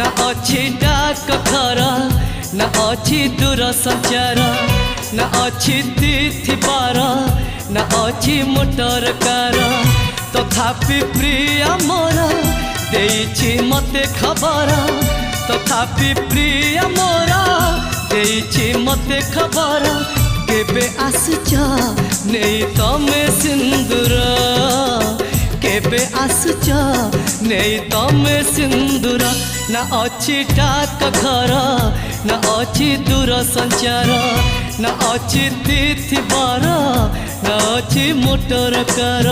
ना अच्छी डाक घर ना अच्छी दूर संचार ना अच्छी तिथि पार ना अच्छी मोटर कार तथापि प्रिय मोर देइछि मते खबर तथापि प्रिय मोर देइछि मते खबर केबे आसुच नहीं तमे सिंदूर केबे आसुच नहीं तमे सिंदूर ना अच्छी डाक घर ना अच्छी दूर संचार ना अच्छी तिथि बार ना अच्छी मोटर कार।